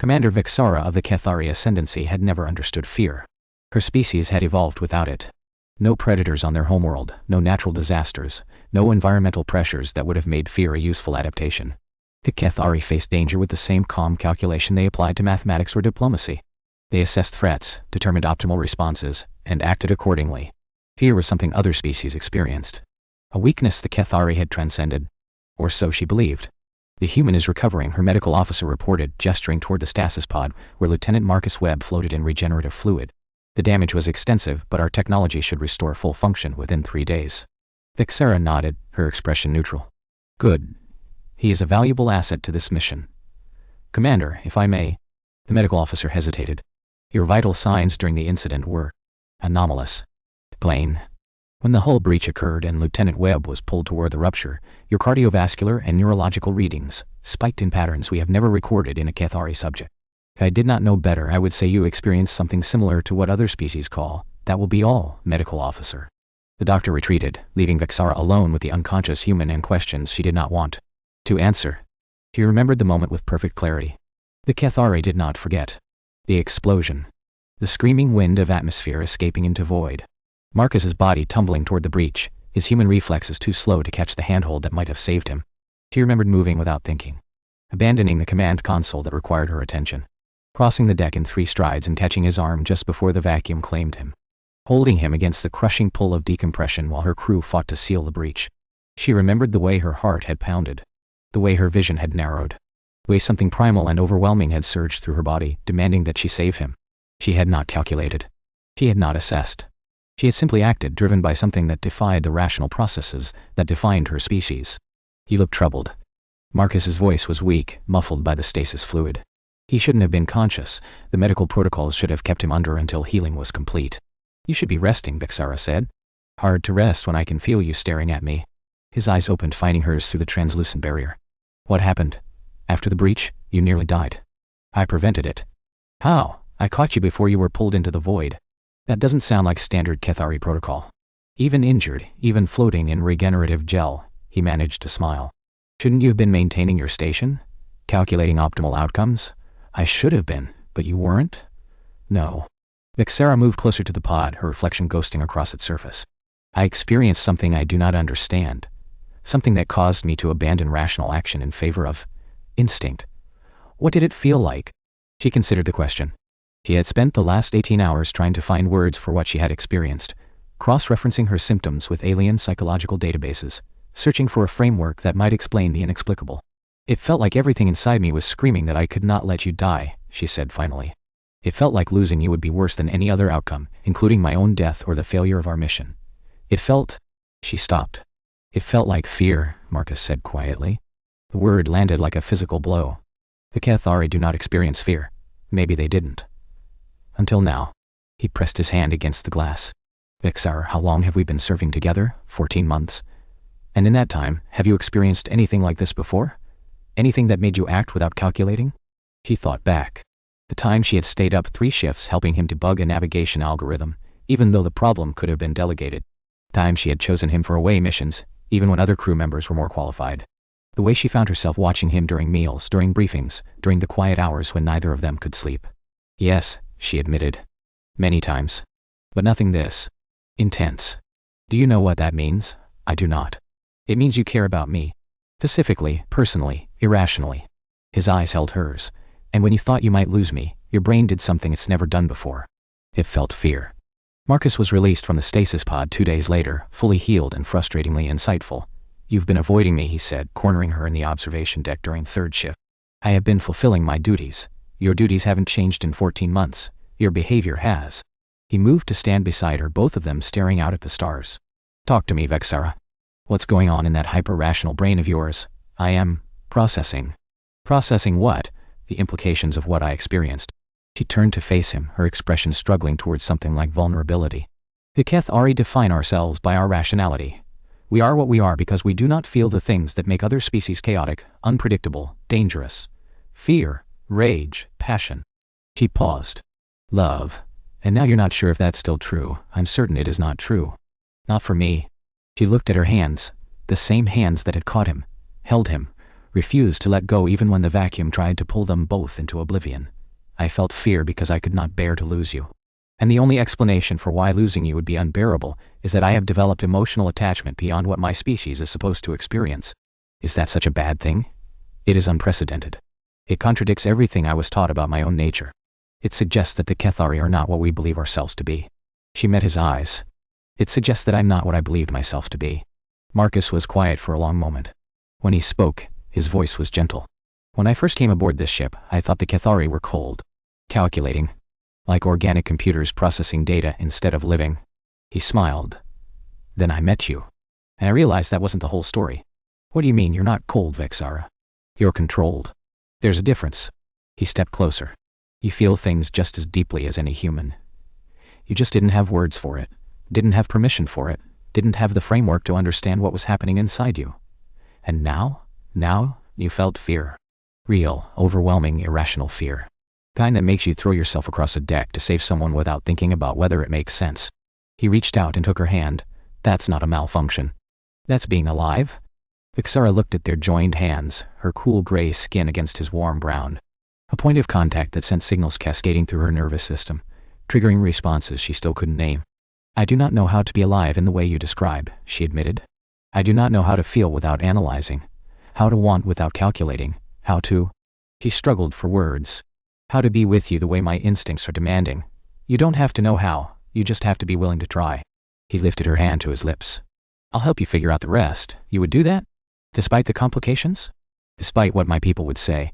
Commander Vexara of the Cathari Ascendancy had never understood fear. Her species had evolved without it. No predators on their homeworld, no natural disasters, no environmental pressures that would have made fear a useful adaptation. The Cathari faced danger with the same calm calculation they applied to mathematics or diplomacy. They assessed threats, determined optimal responses, and acted accordingly. Fear was something other species experienced. A weakness the Cathari had transcended. Or so she believed. "The human is recovering," her medical officer reported, gesturing toward the stasis pod, where Lieutenant Marcus Webb floated in regenerative fluid. "The damage was extensive, but our technology should restore full function within 3 days." Vexara nodded, her expression neutral. "Good. He is a valuable asset to this mission." "Commander, if I may." The medical officer hesitated. "Your vital signs during the incident were anomalous." "Plain. When the hull breach occurred and Lieutenant Webb was pulled toward the rupture, your cardiovascular and neurological readings spiked in patterns we have never recorded in a Cathari subject. If I did not know better, I would say you experienced something similar to what other species call, that will be all, medical officer." The doctor retreated, leaving Vexara alone with the unconscious human and questions she did not want to answer. She remembered the moment with perfect clarity. The Cathari did not forget. The explosion. The screaming wind of atmosphere escaping into void. Marcus's body tumbling toward the breach, his human reflexes too slow to catch the handhold that might have saved him. She remembered moving without thinking. Abandoning the command console that required her attention. Crossing the deck in 3 strides and catching his arm just before the vacuum claimed him. Holding him against the crushing pull of decompression while her crew fought to seal the breach. She remembered the way her heart had pounded. The way her vision had narrowed. The way something primal and overwhelming had surged through her body, demanding that she save him. She had not calculated. She had not assessed. She had simply acted, driven by something that defied the rational processes that defined her species. He looked troubled. Marcus's voice was weak, muffled by the stasis fluid. He shouldn't have been conscious. The medical protocols should have kept him under until healing was complete. "You should be resting," Vexara said. "Hard to rest when I can feel you staring at me." His eyes opened, finding hers through the translucent barrier. "What happened? After the breach, you nearly died." "I prevented it." "How? I caught you before you were pulled into the void." "That doesn't sound like standard Cathari protocol." "Even injured, even floating in regenerative gel," he managed to smile. "Shouldn't you have been maintaining your station? Calculating optimal outcomes?" "I should have been, but you weren't?" "No." Vexara moved closer to the pod, her reflection ghosting across its surface. "I experienced something I do not understand. Something that caused me to abandon rational action in favor of instinct." "What did it feel like?" She considered the question. She had spent the last 18 hours trying to find words for what she had experienced, cross-referencing her symptoms with alien psychological databases, searching for a framework that might explain the inexplicable. "It felt like everything inside me was screaming that I could not let you die," she said finally. "It felt like losing you would be worse than any other outcome, including my own death or the failure of our mission. It felt..." She stopped. "It felt like fear," Marcus said quietly. The word landed like a physical blow. The Cathari do not experience fear. Maybe they didn't. Until now. He pressed his hand against the glass. "Vexara, how long have we been serving together? 14 months. And in that time, have you experienced anything like this before? Anything that made you act without calculating?" He thought back. The time she had stayed up 3 shifts helping him debug a navigation algorithm, even though the problem could have been delegated. Time she had chosen him for away missions, even when other crew members were more qualified. The way she found herself watching him during meals, during briefings, during the quiet hours when neither of them could sleep. "Yes," she admitted. "Many times. But nothing this intense." "Do you know what that means?" "I do not." "It means you care about me. Specifically, personally, irrationally." His eyes held hers. "And when you thought you might lose me, your brain did something it's never done before." It felt fear. Marcus was released from the stasis pod 2 days later, fully healed and frustratingly insightful. "You've been avoiding me," he said, cornering her in the observation deck during 3rd shift. "I have been fulfilling my duties. Your duties haven't changed in 14 months. Your behavior has." He moved to stand beside her, both of them staring out at the stars. "Talk to me, Vexara. What's going on in that hyper-rational brain of yours?" "I am processing." "Processing what?" "The implications of what I experienced." She turned to face him, her expression struggling towards something like vulnerability. "The Cathari define ourselves by our rationality. We are what we are because we do not feel the things that make other species chaotic, unpredictable, dangerous. Fear, rage, passion." She paused. "Love. And now you're not sure if that's still true." "I'm certain it is not true. Not for me." She looked at her hands, the same hands that had caught him, held him, refused to let go even when the vacuum tried to pull them both into oblivion. I felt fear because I could not bear to lose you. And the only explanation for why losing you would be unbearable is that I have developed emotional attachment beyond what my species is supposed to experience. Is that such a bad thing? It is unprecedented. It contradicts everything I was taught about my own nature. It suggests that the Kethari are not what we believe ourselves to be. She met his eyes. It suggests that I'm not what I believed myself to be. Marcus was quiet for a long moment. When he spoke, his voice was gentle. When I first came aboard this ship, I thought the Kethari were cold, calculating, like organic computers processing data instead of living. He smiled. Then I met you. And I realized that wasn't the whole story. What do you mean you're not cold, Vexara? You're controlled. There's a difference. He stepped closer. You feel things just as deeply as any human. You just didn't have words for it, didn't have permission for it, didn't have the framework to understand what was happening inside you. And now, you felt fear. Real, overwhelming, irrational fear. Kind that makes you throw yourself across a deck to save someone without thinking about whether it makes sense. He reached out and took her hand. That's not a malfunction. That's being alive. Vexara looked at their joined hands, her cool gray skin against his warm brown. A point of contact that sent signals cascading through her nervous system, triggering responses she still couldn't name. I do not know how to be alive in the way you describe, she admitted. I do not know how to feel without analyzing, how to want without calculating, how to... He struggled for words. How to be with you the way my instincts are demanding. You don't have to know how, you just have to be willing to try. He lifted her hand to his lips. I'll help you figure out the rest. You would do that? Despite the complications? Despite what my people would say.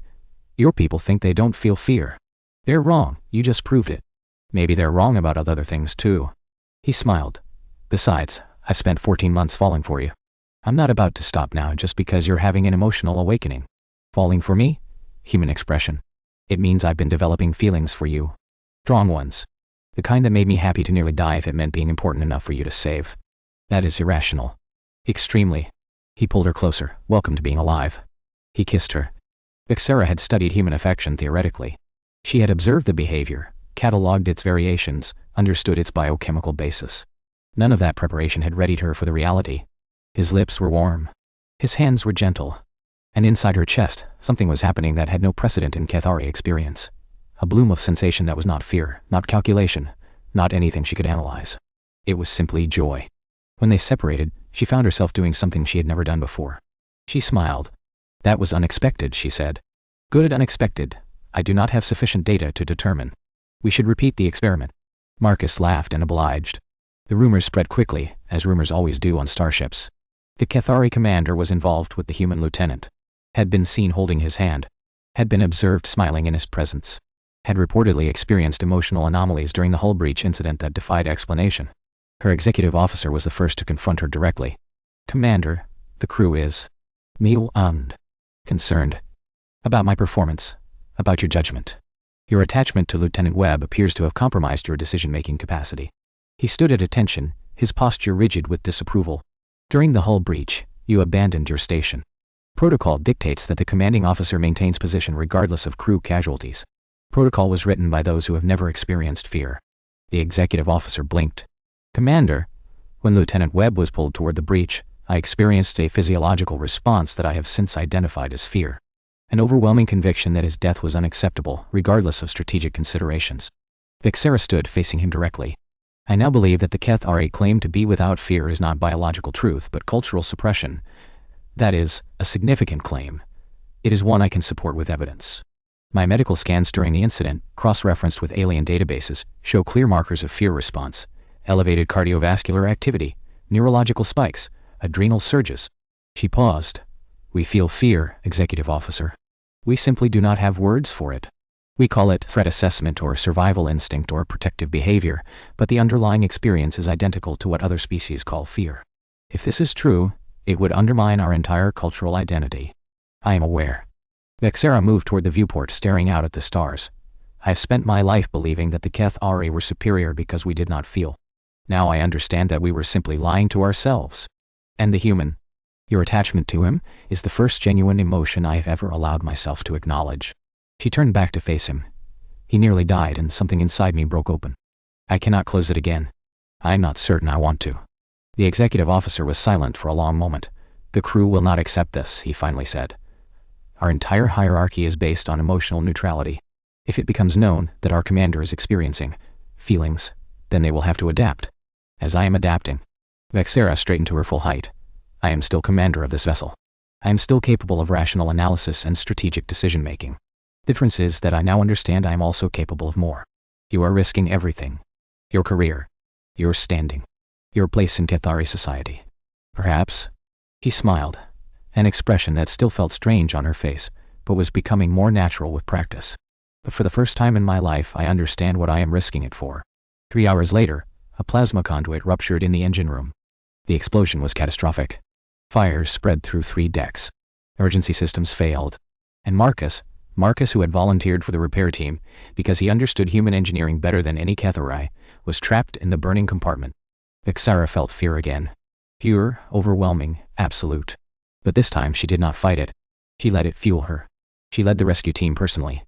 Your people think they don't feel fear. They're wrong, you just proved it. Maybe they're wrong about other things too. He smiled. Besides, I've spent 14 months falling for you. I'm not about to stop now just because you're having an emotional awakening. Falling for me? Human expression. It means I've been developing feelings for you. Strong ones. The kind that made me happy to nearly die if it meant being important enough for you to save. That is irrational. Extremely. He pulled her closer. Welcome to being alive. He kissed her. Vexara had studied human affection theoretically. She had observed the behavior, catalogued its variations, understood its biochemical basis. None of that preparation had readied her for the reality. His lips were warm. His hands were gentle. And inside her chest, something was happening that had no precedent in Kethari experience. A bloom of sensation that was not fear, not calculation, not anything she could analyze. It was simply joy. When they separated, she found herself doing something she had never done before. She smiled. That was unexpected, she said. Good at unexpected. I do not have sufficient data to determine. We should repeat the experiment. Marcus laughed and obliged. The rumors spread quickly, as rumors always do on starships. The Kethari commander was involved with the human lieutenant. Had been seen holding his hand. Had been observed smiling in his presence. Had reportedly experienced emotional anomalies during the hull breach incident that defied explanation. Her executive officer was the first to confront her directly. Commander, the crew is... concerned. About my performance. About your judgment. Your attachment to Lieutenant Webb appears to have compromised your decision-making capacity. He stood at attention, his posture rigid with disapproval. During the hull breach, you abandoned your station. Protocol dictates that the commanding officer maintains position regardless of crew casualties. Protocol was written by those who have never experienced fear. The executive officer blinked. Commander, when Lieutenant Webb was pulled toward the breach, I experienced a physiological response that I have since identified as fear. An overwhelming conviction that his death was unacceptable, regardless of strategic considerations. Vexara stood facing him directly. I now believe that the Kethari claim to be without fear is not biological truth but cultural suppression. That is, a significant claim. It is one I can support with evidence. My medical scans during the incident, cross-referenced with alien databases, show clear markers of fear response, elevated cardiovascular activity, neurological spikes, adrenal surges. She paused. We feel fear, executive officer. We simply do not have words for it. We call it threat assessment or survival instinct or protective behavior, but the underlying experience is identical to what other species call fear. If this is true, it would undermine our entire cultural identity. I am aware. Vexara moved toward the viewport, staring out at the stars. I have spent my life believing that the Kethari were superior because we did not feel. Now I understand that we were simply lying to ourselves. And the human. Your attachment to him is the first genuine emotion I have ever allowed myself to acknowledge. She turned back to face him. He nearly died and something inside me broke open. I cannot close it again. I am not certain I want to. The executive officer was silent for a long moment. The crew will not accept this, he finally said. Our entire hierarchy is based on emotional neutrality. If it becomes known that our commander is experiencing feelings, then they will have to adapt. As I am adapting. Vexara straightened to her full height. I am still commander of this vessel. I am still capable of rational analysis and strategic decision-making. Difference is that I now understand I am also capable of more. You are risking everything. Your career. Your standing. Your place in Cathari society. Perhaps. He smiled, an expression that still felt strange on her face, but was becoming more natural with practice. But for the first time in my life I understand what I am risking it for. 3 hours later, a plasma conduit ruptured in the engine room. The explosion was catastrophic. Fires spread through 3 decks. Emergency systems failed. And Marcus, who had volunteered for the repair team because he understood human engineering better than any Cathari, was trapped in the burning compartment. Vexara felt fear again. Pure, overwhelming, absolute. But this time she did not fight it. She let it fuel her. She led the rescue team personally.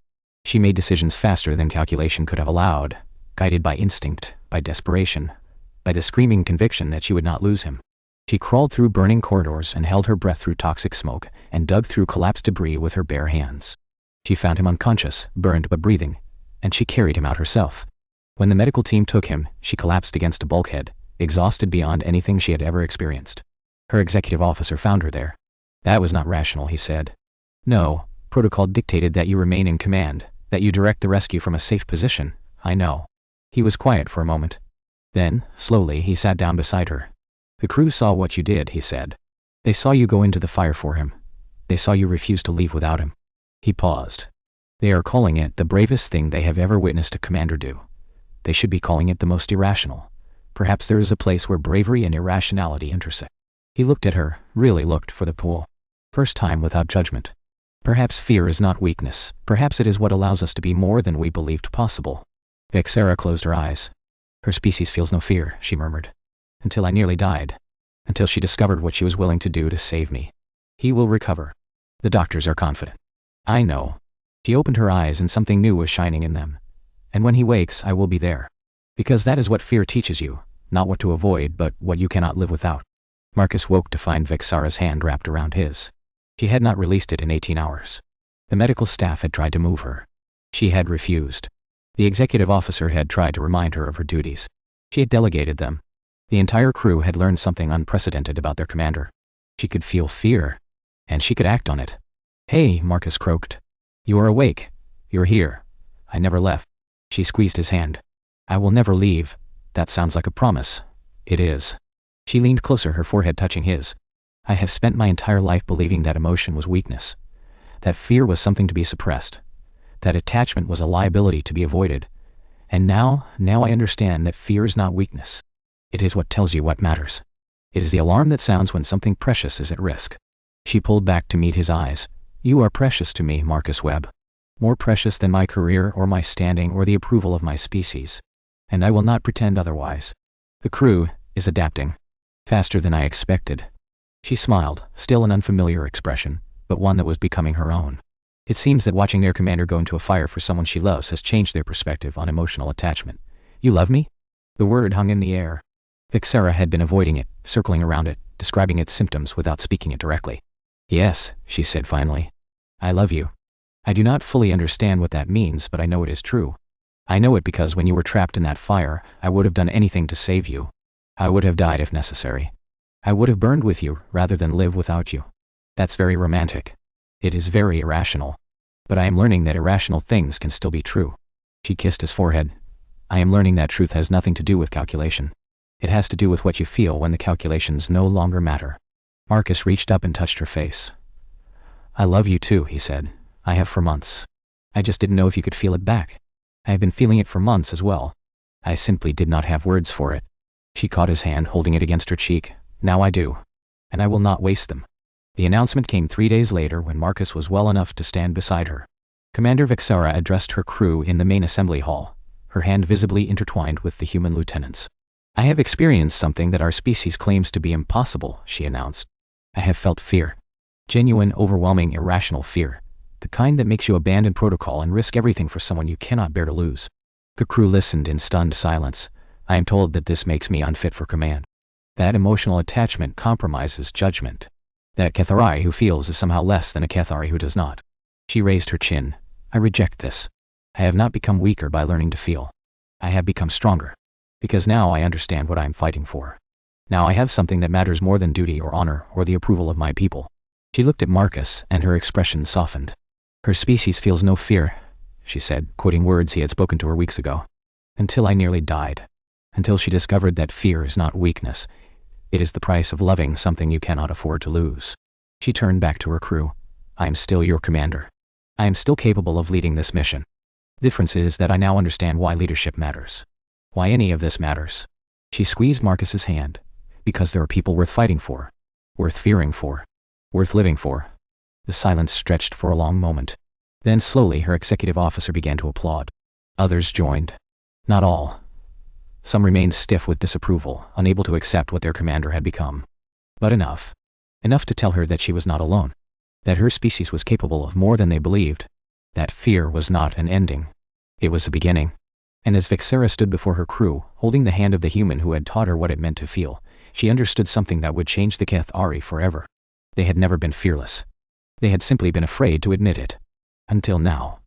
She made decisions faster than calculation could have allowed, guided by instinct, by desperation, by the screaming conviction that she would not lose him. She crawled through burning corridors and held her breath through toxic smoke and dug through collapsed debris with her bare hands. She found him unconscious, burned but breathing, and she carried him out herself. When the medical team took him, she collapsed against a bulkhead, exhausted beyond anything she had ever experienced. Her executive officer found her there. That was not rational, he said. No, protocol dictated that you remain in command, that you direct the rescue from a safe position, I know. He was quiet for a moment. Then, slowly, he sat down beside her. The crew saw what you did, he said. They saw you go into the fire for him. They saw you refuse to leave without him. He paused. They are calling it the bravest thing they have ever witnessed a commander do. They should be calling it the most irrational. Perhaps there is a place where bravery and irrationality intersect. He looked at her, really looked for the pool. First time without judgment. Perhaps fear is not weakness. Perhaps it is what allows us to be more than we believed possible. Vexara closed her eyes. Her species feels no fear, she murmured. Until I nearly died. Until she discovered what she was willing to do to save me. He will recover. The doctors are confident. I know. She opened her eyes and something new was shining in them. And when he wakes, I will be there. Because that is what fear teaches you, not what to avoid, but what you cannot live without. Marcus woke to find Vexara's hand wrapped around his. She had not released it in 18 hours. The medical staff had tried to move her. She had refused. The executive officer had tried to remind her of her duties. She had delegated them. The entire crew had learned something unprecedented about their commander. She could feel fear. And she could act on it. Hey, Marcus croaked. You are awake. You're here. I never left. She squeezed his hand. I will never leave. That sounds like a promise. It is. She leaned closer, her forehead touching his. I have spent my entire life believing that emotion was weakness. That fear was something to be suppressed. That attachment was a liability to be avoided. And now I understand that fear is not weakness. It is what tells you what matters. It is the alarm that sounds when something precious is at risk. She pulled back to meet his eyes. You are precious to me, Marcus Webb. More precious than my career or my standing or the approval of my species. And I will not pretend otherwise. The crew is adapting. Faster than I expected. She smiled, still an unfamiliar expression, but one that was becoming her own. It seems that watching their commander go into a fire for someone she loves has changed their perspective on emotional attachment. You love me? The word hung in the air. Vexara had been avoiding it, circling around it, describing its symptoms without speaking it directly. Yes, she said finally. I love you. I do not fully understand what that means, but I know it is true. I know it because when you were trapped in that fire, I would have done anything to save you. I would have died if necessary. I would have burned with you rather than live without you. That's very romantic. It is very irrational. But I am learning that irrational things can still be true. She kissed his forehead. I am learning that truth has nothing to do with calculation. It has to do with what you feel when the calculations no longer matter. Marcus reached up and touched her face. I love you too, he said. I have for months. I just didn't know if you could feel it back. I have been feeling it for months as well. I simply did not have words for it. She caught his hand, holding it against her cheek. Now I do. And I will not waste them. The announcement came 3 days later when Marcus was well enough to stand beside her. Commander Vexara addressed her crew in the main assembly hall, her hand visibly intertwined with the human lieutenants. I have experienced something that our species claims to be impossible, she announced. I have felt fear. Genuine, overwhelming, irrational fear. The kind that makes you abandon protocol and risk everything for someone you cannot bear to lose. The crew listened in stunned silence. I am told that this makes me unfit for command. That emotional attachment compromises judgment. That Cathari who feels is somehow less than a Cathari who does not. She raised her chin. I reject this. I have not become weaker by learning to feel. I have become stronger. Because now I understand what I am fighting for. Now I have something that matters more than duty or honor or the approval of my people. She looked at Marcus, and her expression softened. Her species feels no fear, she said, quoting words he had spoken to her weeks ago. Until I nearly died. Until she discovered that fear is not weakness. It is the price of loving something you cannot afford to lose. She turned back to her crew. I am still your commander. I am still capable of leading this mission. The difference is that I now understand why leadership matters. Why any of this matters. She squeezed Marcus's hand. Because there are people worth fighting for. Worth fearing for. Worth living for. The silence stretched for a long moment. Then slowly her executive officer began to applaud. Others joined. Not all. Some remained stiff with disapproval, unable to accept what their commander had become. But enough. Enough to tell her that she was not alone. That her species was capable of more than they believed. That fear was not an ending. It was a beginning. And as Vexara stood before her crew, holding the hand of the human who had taught her what it meant to feel, she understood something that would change the Cathari forever. They had never been fearless. They had simply been afraid to admit it. Until now.